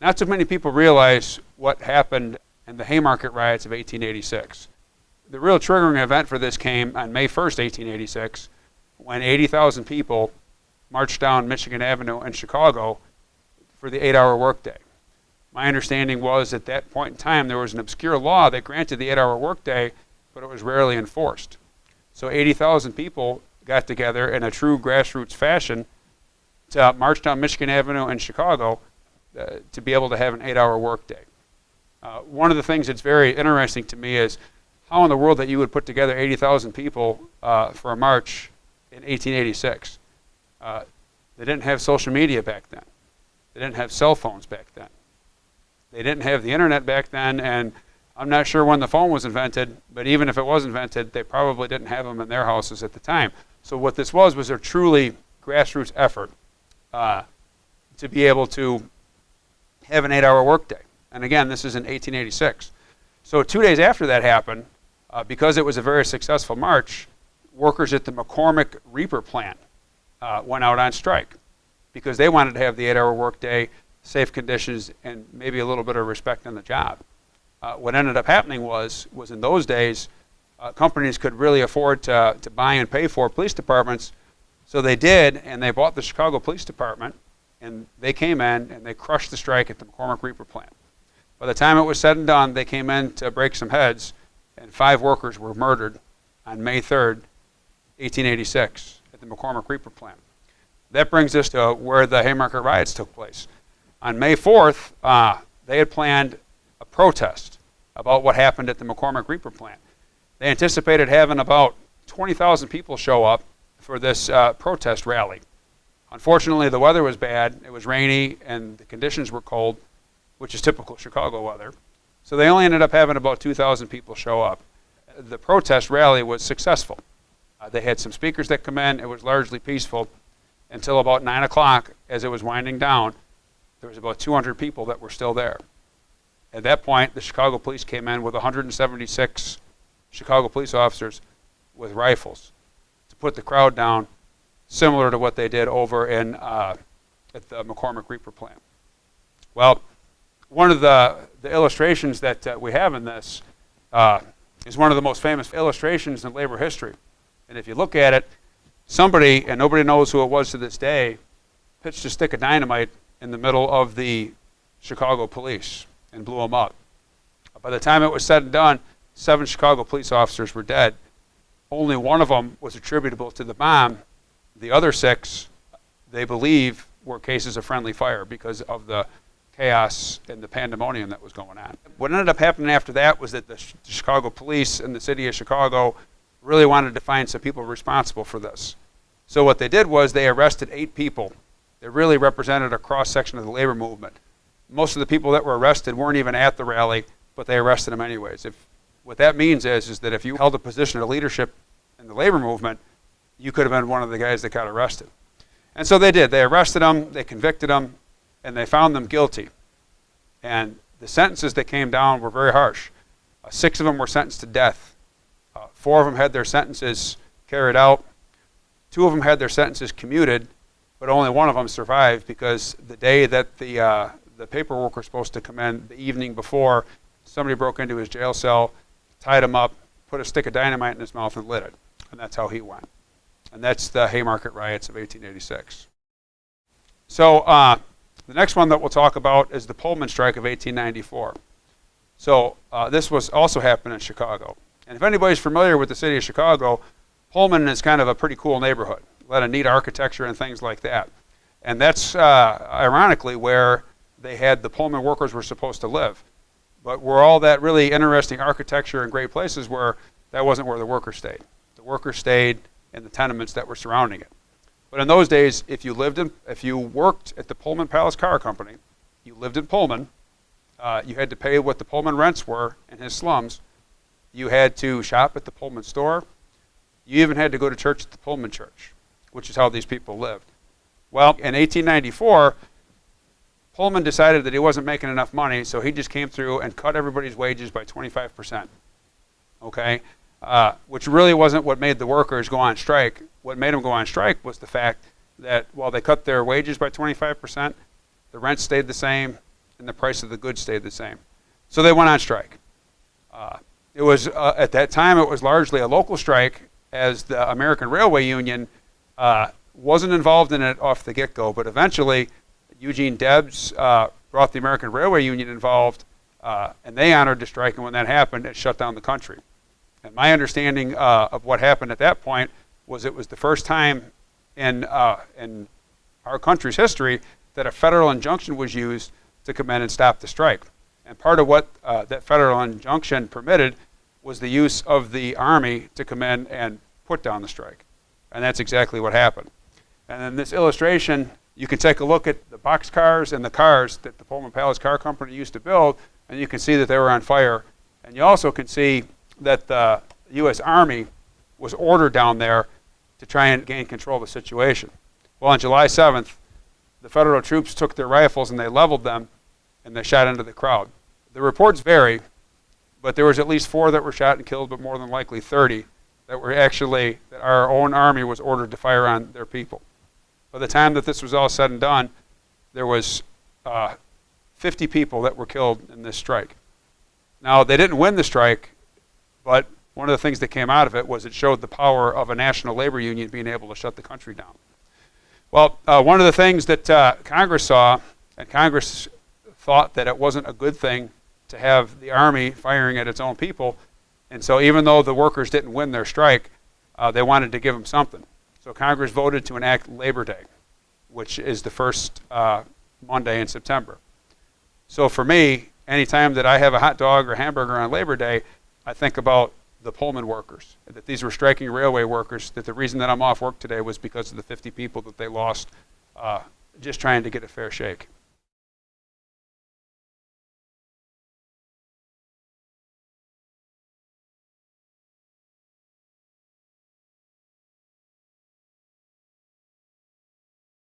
Not so many people realize what happened in the Haymarket riots of 1886. The real triggering event for this came on May 1st, 1886, when 80,000 people marched down Michigan Avenue in Chicago for the 8-hour workday. My understanding was at that point in time there was an obscure law that granted the 8-hour workday, but it was rarely enforced. So 80,000 people got together in a true grassroots fashion to march down Michigan Avenue in Chicago to be able to have an 8-hour workday. One of the things that's very interesting to me is how in the world that you would put together 80,000 people for a march in 1886. They didn't have social media back then. They didn't have cell phones back then. They didn't have the internet back then, and I'm not sure when the phone was invented, but even if it was invented, they probably didn't have them in their houses at the time. So what this was a truly grassroots effort to be able to have an 8-hour workday. And again, this is in 1886. So 2 days after that happened, because it was a very successful march, workers at the McCormick Reaper plant went out on strike because they wanted to have the 8-hour workday, safe conditions, and maybe a little bit of respect on the job. What ended up happening was in those days, companies could really afford to buy and pay for police departments, so they did, and they bought the Chicago Police Department, and they came in and they crushed the strike at the McCormick Reaper plant. By the time it was said and done, they came in to break some heads, and 5 workers were murdered on May 3rd, 1886, at the McCormick Reaper plant. That brings us to where the Haymarket riots took place. On May 4th, they had planned a protest about what happened at the McCormick Reaper plant. They anticipated having about 20,000 people show up for this protest rally. Unfortunately, the weather was bad. It was rainy, and the conditions were cold, which is typical Chicago weather. So they only ended up having about 2,000 people show up. The protest rally was successful. They had some speakers that come in. It was largely peaceful until about 9 o'clock. As it was winding down, there was about 200 people that were still there. At that point, the Chicago police came in with 176 Chicago police officers with rifles to put the crowd down, similar to what they did over in at the McCormick Reaper plant. Well, one of the illustrations that we have in this is one of the most famous illustrations in labor history. And if you look at it, somebody, and nobody knows who it was to this day, pitched a stick of dynamite in the middle of the Chicago police and blew them up. By the time it was said and done, 7 Chicago police officers were dead. Only one of them was attributable to the bomb. The other 6, they believe, were cases of friendly fire because of the chaos and the pandemonium that was going on. What ended up happening after that was that the Chicago police and the city of Chicago really wanted to find some people responsible for this. So what they did was they arrested 8 people that really represented a cross-section of the labor movement. Most of the people that were arrested weren't even at the rally, but they arrested them anyways. What that means is that if you held a position of leadership in the labor movement, you could have been one of the guys that got arrested. And so they did. They arrested them, they convicted them, and they found them guilty. And the sentences that came down were very harsh. 6 of them were sentenced to death. 4 of them had their sentences carried out. 2 of them had their sentences commuted, but only 1 of them survived because the day that the paperwork was supposed to come in, the evening before, somebody broke into his jail cell, tied him up, put a stick of dynamite in his mouth and lit it. And that's how he went. And that's the Haymarket riots of 1886. So the next one that we'll talk about is the Pullman strike of 1894. So this was also happened in Chicago. And if anybody's familiar with the city of Chicago, Pullman is kind of a pretty cool neighborhood. A lot of neat architecture and things like that. And that's ironically where they had the Pullman workers were supposed to live. But where all that really interesting architecture and great places were, that wasn't where the workers stayed. The workers stayed in the tenements that were surrounding it. But in those days, if you worked at the Pullman Palace Car Company, you lived in Pullman, you had to pay what the Pullman rents were in his slums. You had to shop at the Pullman store. You even had to go to church at the Pullman church, which is how these people lived. Well, in 1894, Pullman decided that he wasn't making enough money, so he just came through and cut everybody's wages by 25%. Okay? Which really wasn't what made the workers go on strike. What made them go on strike was the fact that while they cut their wages by 25%, the rent stayed the same and the price of the goods stayed the same. So they went on strike. It was at that time it was largely a local strike, as the American Railway Union wasn't involved in it off the get-go, but eventually Eugene Debs brought the American Railway Union involved, and they honored the strike, and when that happened, it shut down the country. And my understanding of what happened at that point was it was the first time in our country's history that a federal injunction was used to come in and stop the strike. And part of what that federal injunction permitted was the use of the Army to come in and put down the strike. And that's exactly what happened. And in this illustration, you can take a look at the boxcars and the cars that the Pullman Palace Car Company used to build, and you can see that they were on fire. And you also can see that the U.S. Army was ordered down there to try and gain control of the situation. Well, on July 7th, the federal troops took their rifles and they leveled them, and they shot into the crowd. The reports vary, but there was at least 4 that were shot and killed, but more than likely 30 that were actually, that our own Army was ordered to fire on their people. By the time that this was all said and done, there was 50 people that were killed in this strike. Now, they didn't win the strike, but one of the things that came out of it was it showed the power of a national labor union being able to shut the country down. Well, one of the things that Congress saw, and Congress thought that it wasn't a good thing to have the Army firing at its own people, and so even though the workers didn't win their strike, they wanted to give them something. So Congress voted to enact Labor Day, which is the first Monday in September. So for me, anytime that I have a hot dog or hamburger on Labor Day, I think about the Pullman workers, that these were striking railway workers, that the reason that I'm off work today was because of the 50 people that they lost just trying to get a fair shake.